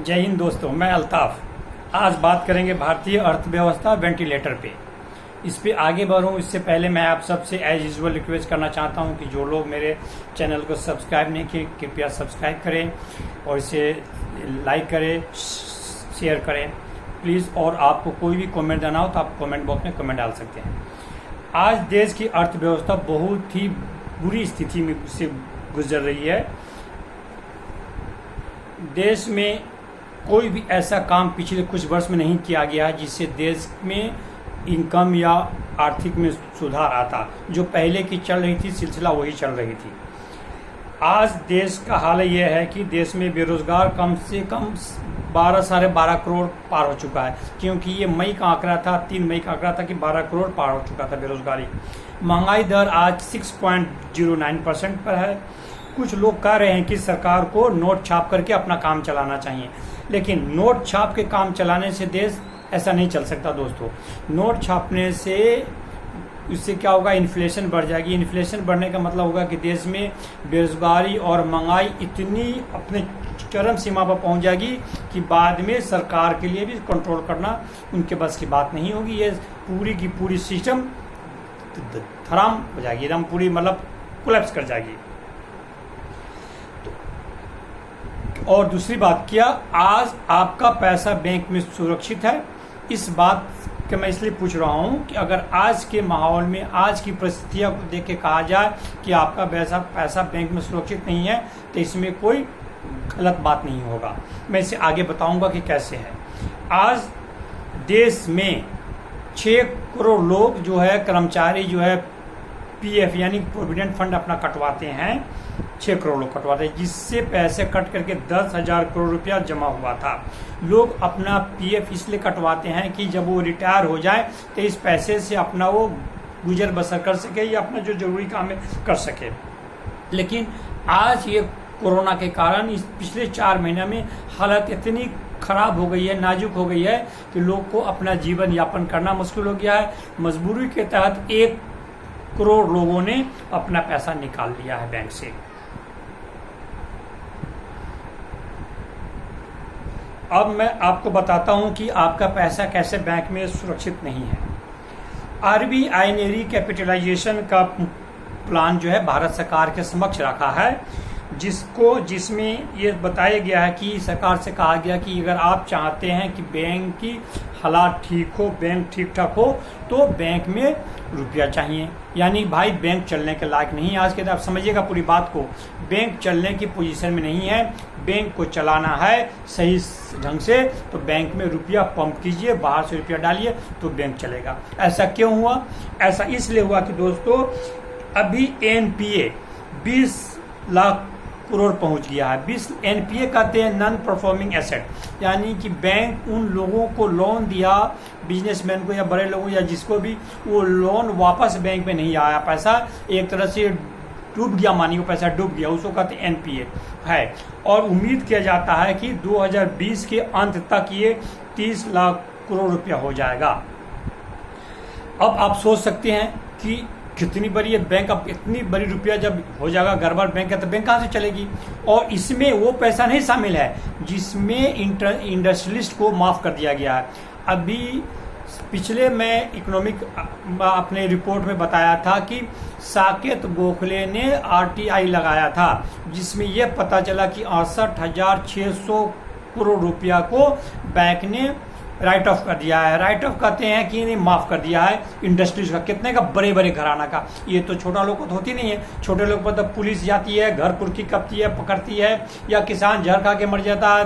जय हिंद दोस्तों, मैं अल्ताफ। आज बात करेंगे भारतीय अर्थव्यवस्था वेंटिलेटर पे। इस पे आगे बढ़ूँ इससे पहले मैं आप सबसे एज यूजुअल रिक्वेस्ट करना चाहता हूँ कि जो लोग मेरे चैनल को सब्सक्राइब नहीं किए कृपया सब्सक्राइब करें और इसे लाइक करें, शेयर करें प्लीज़। और आपको कोई भी कमेंट देना हो तो आप कमेंट बॉक्स में कमेंट डाल सकते हैं। आज देश की अर्थव्यवस्था बहुत ही बुरी स्थिति में से गुजर रही है। देश में कोई भी ऐसा काम पिछले कुछ वर्ष में नहीं किया गया जिससे देश में इनकम या आर्थिक में सुधार आता। जो पहले की चल रही थी सिलसिला वही चल रही थी। आज देश का हाल यह है कि देश में बेरोजगार कम से कम 12-12.5 करोड़ पार हो चुका है, क्योंकि ये मई का आंकड़ा था, 3 मई का आंकड़ा था कि 12 करोड़ पार हो चुका था बेरोजगारी। महंगाई दर आज 6.09% पर है। कुछ लोग कह रहे हैं कि सरकार को नोट छाप करके अपना काम चलाना चाहिए, लेकिन नोट छाप के काम चलाने से देश ऐसा नहीं चल सकता दोस्तों। नोट छापने से इससे क्या होगा, इन्फ्लेशन बढ़ जाएगी। इन्फ्लेशन बढ़ने का मतलब होगा कि देश में बेरोजगारी और महंगाई इतनी अपने चरम सीमा पर पहुंच जाएगी कि बाद में सरकार के लिए भी कंट्रोल करना उनके बस की बात नहीं होगी। ये पूरी की पूरी सिस्टम धराम हो जाएगी, एकदम पूरी मतलब कोलैप्स कर जाएगी। और दूसरी बात, क्या आज आपका पैसा बैंक में सुरक्षित है? इस बात के मैं इसलिए पूछ रहा हूं कि अगर आज के माहौल में आज की परिस्थितियों को देख के कहा जाए कि आपका पैसा बैंक में सुरक्षित नहीं है तो इसमें कोई गलत बात नहीं होगा। मैं इसे आगे बताऊंगा कि कैसे है। आज देश में 6 करोड़ लोग जो है कर्मचारी जो है पीएफ यानी प्रोविडेंट फंड अपना कटवाते हैं। 6 करोड़ लोग कटवाते हैं, जिससे पैसे कट करके 10,000 करोड़ रुपया जमा हुआ था। लोग अपना पीएफ इसलिए कटवाते हैं कि जब वो रिटायर हो जाए तो इस पैसे से अपना वो गुजर बसर कर सके या अपना जो जरूरी काम है कर सके। लेकिन आज ये कोरोना के कारण इस पिछले 4 महीने में हालत इतनी खराब हो गई है, नाजुक हो गई है कि लोग को अपना जीवन यापन करना मुश्किल हो गया है। मजबूरी के तहत 1 करोड़ लोगों ने अपना पैसा निकाल लिया है बैंक से। अब मैं आपको बताता हूं कि आपका पैसा कैसे बैंक में सुरक्षित नहीं है। आरबीआई ने रिकैपिटलाइजेशन का प्लान जो है भारत सरकार के समक्ष रखा है, जिसमें ये बताया गया है कि सरकार से कहा गया कि अगर आप चाहते हैं कि बैंक की हालात ठीक हो, बैंक ठीक ठाक हो, तो बैंक में रुपया चाहिए। यानी भाई बैंक चलने के लायक नहीं है आज के दिन। आप समझिएगा पूरी बात को, बैंक चलने की पोजीशन में नहीं है। बैंक को चलाना है सही ढंग से तो बैंक में रुपया पंप कीजिए, बाहर से रुपया डालिए तो बैंक चलेगा। ऐसा क्यों हुआ? ऐसा इसलिए हुआ कि दोस्तों अभी एनपीए 20 लाख करोड़ पहुंच गया है। 20 एनपीए कहते हैं नॉन परफॉर्मिंग एसेट, यानी कि बैंक उन लोगों को लोन दिया, बिजनेसमैन को या बड़े लोगों या जिसको भी, वो लोन वापस बैंक में नहीं आया, पैसा एक तरह से डूब गया, मानिए पैसा डूब गया, उसको कहते हैं एनपीए है। और उम्मीद किया जाता है कि 2020 के अंत तक ये 30 लाख करोड़ रुपया हो जाएगा। अब आप सोच सकते हैं कि कितनी बड़ी है बैंक। अब इतनी बड़ी रुपया जब हो जाएगा गड़बड़ बैंक है तो बैंक कहाँ से चलेगी? और इसमें वो पैसा नहीं शामिल है जिसमें इंडस्ट्रियलिस्ट को माफ कर दिया गया है। अभी पिछले मैं इकोनॉमिक अपने रिपोर्ट में बताया था कि साकेत गोखले ने आरटीआई लगाया था, जिसमें यह पता चला कि 68,600 करोड़ रुपया को बैंक ने राइट ऑफ कर दिया है। राइट ऑफ कहते हैं कि नहीं, माफ कर दिया है इंडस्ट्रीज का। कितने का? बड़े बड़े घराना का। ये तो छोटा लोग को तो होती नहीं है। छोटे लोग पर तो पुलिस जाती है, घर कुर्की कपती है, पकड़ती है, या किसान जहर खा के मर जाता है,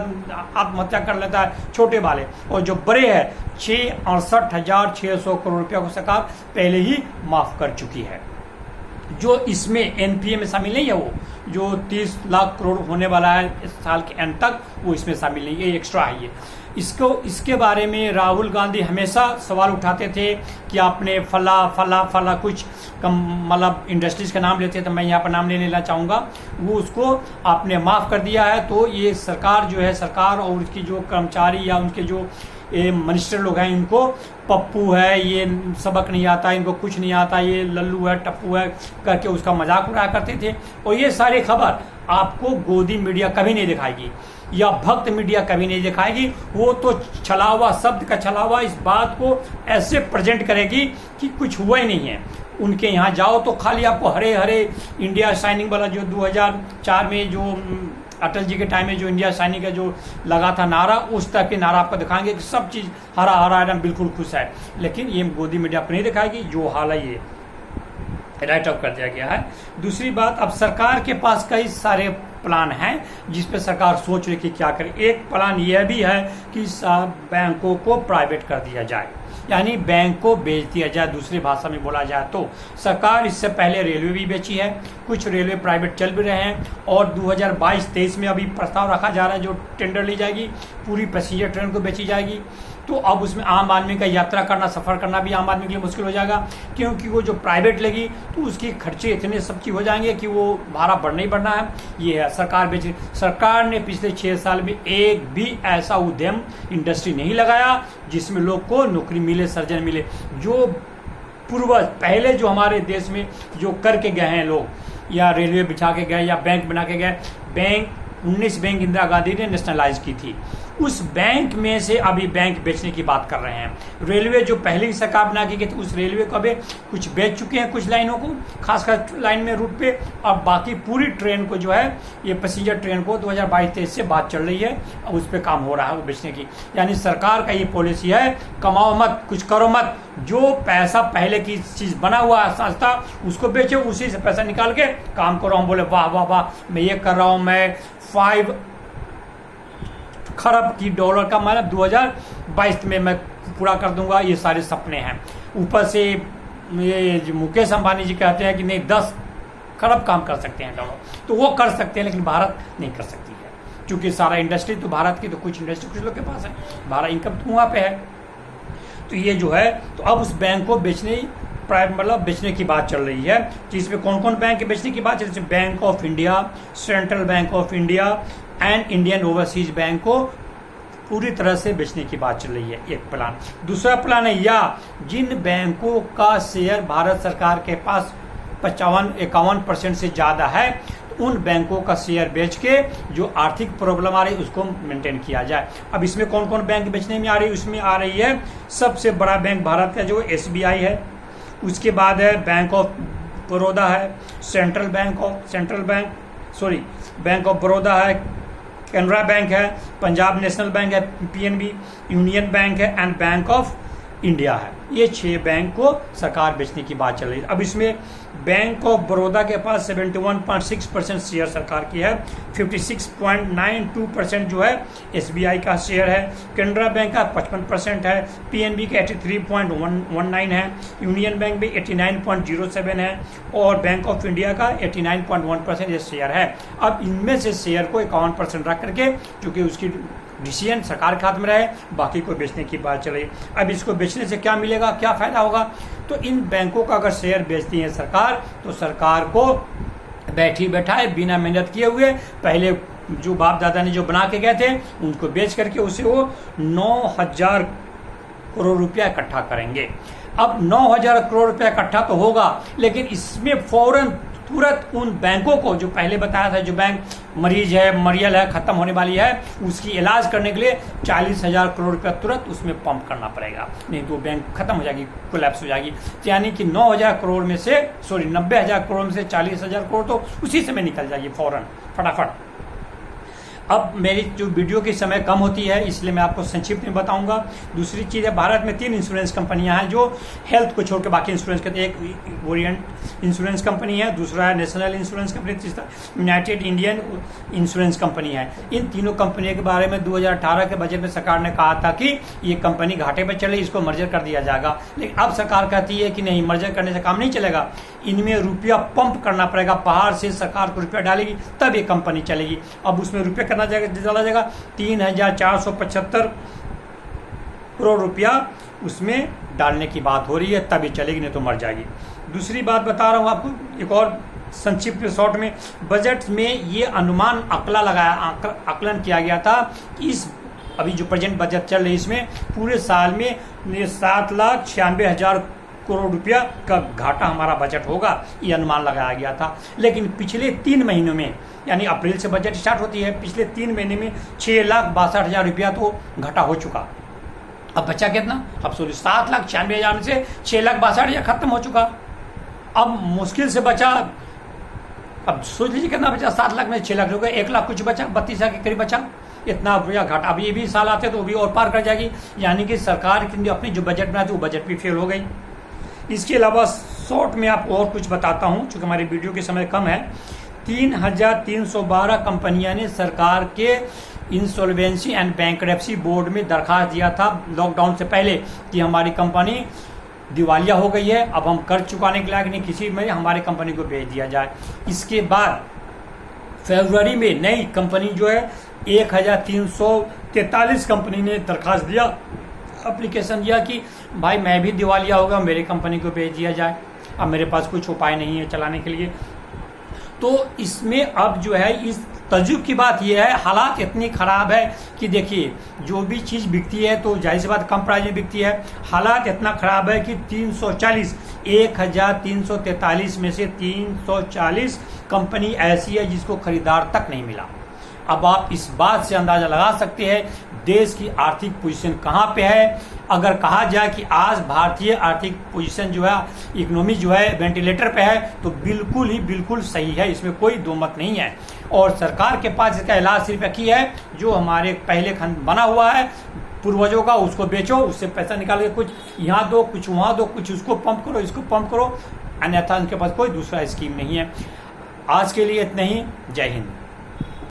आत्महत्या कर लेता है, छोटे वाले। और जो बड़े हैं 68,600 करोड़ रुपया को सरकार पहले ही माफ कर चुकी है। जो इसमें एनपीए में शामिल नहीं है, वो जो 30 लाख करोड़ होने वाला है इस साल के एंड तक, वो इसमें शामिल नहीं है, ये एक्स्ट्रा है। इसके बारे में राहुल गांधी हमेशा सवाल उठाते थे कि आपने फला कुछ मतलब इंडस्ट्रीज का नाम लेते थे, मैं यहाँ पर नाम नहीं लेना चाहूँगा, वो उसको आपने माफ़ कर दिया है। तो ये सरकार जो है, सरकार और उसकी जो कर्मचारी या उनके जो मिनिस्टर लोग हैं, इनको पप्पू है, ये सबक नहीं आता, इनको कुछ नहीं आता, ये लल्लू है, टप्पू है करके उसका मजाक उड़ाया करते थे। और ये सारी खबर आपको गोदी मीडिया कभी नहीं दिखाएगी। या भक्त मीडिया कभी नहीं दिखाएगी। वो तो छला हुआ, शब्द का छला हुआ इस बात को ऐसे प्रेजेंट करेगी कि कुछ हुआ ही नहीं है। उनके यहाँ जाओ तो खाली आपको हरे हरे इंडिया शाइनिंग वाला जो 2004 में जो अटल जी के टाइम में जो इंडिया शाइनिंग का जो लगा था नारा, उस टाइप के नारा आपको दिखाएंगे कि सब चीज़ हरा हरा एकदम बिल्कुल खुश है। लेकिन ये मोदी मीडिया आपको नहीं दिखाएगी, जो हाल है ये राइट ऑफ कर दिया गया है। दूसरी बात, अब सरकार के पास कई सारे प्लान हैं जिस पे सरकार सोच रही कि क्या करे। एक प्लान यह भी है कि बैंकों को प्राइवेट कर दिया जाए, यानी बैंक को बेच दिया जाए। दूसरी भाषा में बोला जाए तो सरकार इससे पहले रेलवे भी बेची है, कुछ रेलवे प्राइवेट चल भी रहे हैं, और 2022-23 में अभी प्रस्ताव रखा जा रहा है जो टेंडर ली जाएगी, पूरी पैसेंजर ट्रेन को बेची जाएगी। तो अब उसमें आम आदमी का यात्रा करना, सफ़र करना भी आम आदमी के लिए मुश्किल हो जाएगा, क्योंकि वो जो प्राइवेट लेगी तो उसके खर्चे इतने सब चीज हो जाएंगे कि वो भाड़ा बढ़ना ही बढ़ना है। ये है सरकार बेच रही। सरकार ने पिछले 6 साल में एक भी ऐसा उद्यम इंडस्ट्री नहीं लगाया जिसमें लोग को नौकरी मिले, सर्जन मिले। जो पूर्वज पहले जो हमारे देश में जो करके गए हैं लोग, या रेलवे बिछा के गए या बैंक बना के गए, बैंक 19 बैंक इंदिरा गांधी ने नेशनलाइज की थी, उस बैंक में से अभी बैंक बेचने की बात कर रहे हैं। रेलवे जो पहले सरकार बना के गई थी, उस रेलवे को अभी कुछ बेच चुके हैं, कुछ लाइनों को, खासकर लाइन में रूट पे, और बाकी पूरी ट्रेन को जो है ये पैसेंजर ट्रेन को 2022-23 से बात चल रही है, अब उस पर काम हो रहा है बेचने की। यानी सरकार का ये पॉलिसी है, कमाओ मत, कुछ करो मत, जो पैसा पहले की चीज बना हुआ संस्था उसको बेचो, उसी से पैसा निकाल के काम करो। हम बोले वाह वाह वाह, मैं ये कर रहा हूँ, मैं 5 खरब की डॉलर का मतलब 2022 में मैं पूरा कर दूंगा, ये सारे सपने हैं। ऊपर से ये मुकेश अंबानी जी कहते हैं कि नहीं 10 खरब काम कर सकते हैं डॉलर, तो वो कर सकते हैं, लेकिन भारत नहीं कर सकती है, क्योंकि सारा इंडस्ट्री तो भारत की, तो कुछ इंडस्ट्री कुछ लोग के पास है, भारत इनकम तो वहाँ पे है। तो ये जो है, तो अब उस बैंक को बेचने मतलब बेचने की बात चल रही है। जिसमें कौन कौन बैंक के बेचने की बात चल रही है? Bank of India, central bank of India and Indian overseas bank को पूरी तरह से बेचने की बात चल रही है, एक प्लान। दूसरा प्लान है, या जिन बैंकों का शेयर भारत सरकार के पास 55-51% से ज़्यादा है, उन बैंकों का शेयर बेच के जो आर्थिक प्रॉब्लम आ रही है उसको मेंटेन किया जाए। अब इसमें कौन कौन बैंक बेचने में आ रही है? उसमें आ रही है सबसे बड़ा बैंक भारत का जो SBI है, उसके बाद है बैंक ऑफ बड़ौदा है, बैंक ऑफ बड़ौदा है, कैनरा बैंक है, पंजाब नेशनल बैंक है PNB, यूनियन बैंक है एंड बैंक ऑफ इंडिया है। ये 6 बैंक को सरकार बेचने की बात चल रही है। अब इसमें बैंक ऑफ बड़ौदा के पास 71.6% शेयर सरकार की है, 56.92% जो है SBI का शेयर है, कैनरा बैंक का 55% है, PNB का 83.19 है, यूनियन बैंक भी 89.07 है, और बैंक ऑफ इंडिया का 89.1% ये शेयर है। अब इनमें से शेयर को 51% रख करके, क्योंकि उसकी डिसीजन सरकार के हाथ में रहे, बाकी को बेचने की बात चल रही। अब इसको बेचने से क्या मिलेगा, क्या फायदा होगा? तो इन बैंकों का अगर शेयर बेचती है सरकार, तो सरकार को बैठी बैठाए बिना मेहनत किए हुए, पहले जो बाप दादा ने जो बना के गए थे उनको बेच करके उसे वो 9,000 करोड़ रुपया इकट्ठा करेंगे। अब 9,000 करोड़ रुपया इकट्ठा तो होगा, लेकिन इसमें फौरन तुरंत उन बैंकों को, जो पहले बताया था, जो बैंक मरीज है, मरियल है, खत्म होने वाली है, उसकी इलाज करने के लिए 40,000 करोड़ रुपया तुरंत उसमें पंप करना पड़ेगा, नहीं तो बैंक खत्म हो जाएगी, कोलैप्स हो जाएगी। यानी कि 9,000 करोड़ में से 90,000 करोड़ में से 40,000 करोड़ तो उसी समय निकल जाएगी फौरन, फटाफट। अब मेरी जो वीडियो की समय कम होती है, इसलिए मैं आपको संक्षिप्त में बताऊंगा। दूसरी चीज़ है, भारत में 3 इंश्योरेंस कंपनियां हैं जो हेल्थ को छोड़कर बाकी इंश्योरेंस करते हैं। एक ओरिएंट इंश्योरेंस कंपनी है, दूसरा है नेशनल इंश्योरेंस कंपनी, तीसरा यूनाइटेड इंडियन इंश्योरेंस कंपनी है। इन तीनों कंपनियों के बारे में 2018 के बजट में सरकार ने कहा था कि ये कंपनी घाटे पर चले, इसको मर्जर कर दिया जाएगा। लेकिन अब सरकार कहती है कि नहीं, मर्जर करने से काम नहीं चलेगा, इनमें रुपया पंप करना पड़ेगा, बाहर से सरकार को रुपया डालेगी तब ये कंपनी चलेगी। अब उसमें रुपया करना डाला जाएगा 3,475 करोड़ रुपया उसमें डालने की बात हो रही है, तभी चलेगी, नहीं तो मर जाएगी। दूसरी बात बता रहा हूं आपको, एक और संक्षिप्त शॉर्ट में, बजट में ये अनुमान आकलन किया गया था कि इस अभी जो प्रेजेंट बजट चल रही है इसमें पूरे साल में 7,96,000 करोड़ रुपया का घाटा हमारा बजट होगा, ये अनुमान लगाया गया था। लेकिन पिछले 3 महीनों में, यानी अप्रैल से बजट स्टार्ट होती है, पिछले 3 महीने में 6,62,000 रुपया तो घाटा हो चुका। अब बचा कितना? अब 7,96,000 में से 6,62,000 खत्म हो चुका। अब मुश्किल से बचा, अब सोच लीजिए कितना बचा, 7 लाख में 6 लाख हो गए, 1 लाख कुछ बचा, 32,000 के करीब बचा। इतना रुपया घाटा। अब ये भी साल आते तो भी और पार कर जाएगी, यानी कि सरकार की अपनी जो बजट बनाई थी वो बजट भी फेल हो गई। इसके अलावा शॉर्ट में आपको और कुछ बताता हूँ, चूंकि हमारी वीडियो के समय कम है। 3,312 कंपनियां ने सरकार के इंसॉल्वेंसी एंड बैंकरप्सी बोर्ड में दरखास्त दिया था लॉकडाउन से पहले कि हमारी कंपनी दिवालिया हो गई है, अब हम कर चुकाने के लायक नहीं, किसी में हमारी कंपनी को बेच दिया जाए। इसके बाद फरवरी में नई कंपनी जो है 1,343 कंपनी ने दरखास्त दिया, एप्लीकेशन दिया कि भाई मैं भी दिवालिया हो गया, मेरी कंपनी को बेच दिया जाए, अब मेरे पास कुछ उपाय नहीं है चलाने के लिए। तो इसमें अब जो है, इस तजुब की बात यह है, हालात इतनी ख़राब है कि देखिए जो भी चीज़ बिकती है तो जाहिर सी बात कम प्राइस में बिकती है। हालात इतना ख़राब है कि 1,343 में से 340 कंपनी ऐसी है जिसको खरीदार तक नहीं मिला। अब आप इस बात से अंदाज़ा लगा सकते हैं देश की आर्थिक पोजीशन कहाँ पे है। अगर कहा जाए कि आज भारतीय आर्थिक पोजीशन जो है, इकोनॉमी जो है वेंटिलेटर पे है, तो बिल्कुल सही है, इसमें कोई दो मत नहीं है। और सरकार के पास इसका इलाज सिर्फ एक ही है, जो हमारे पहले खंड बना हुआ है पूर्वजों का, उसको बेचो, उससे पैसा निकाल के कुछ यहाँ दो, कुछ वहाँ दो, कुछ उसको पंप करो, इसको पंप करो, अन्यथा उनके पास कोई दूसरा स्कीम नहीं है। आज के लिए इतना ही। जय हिंद।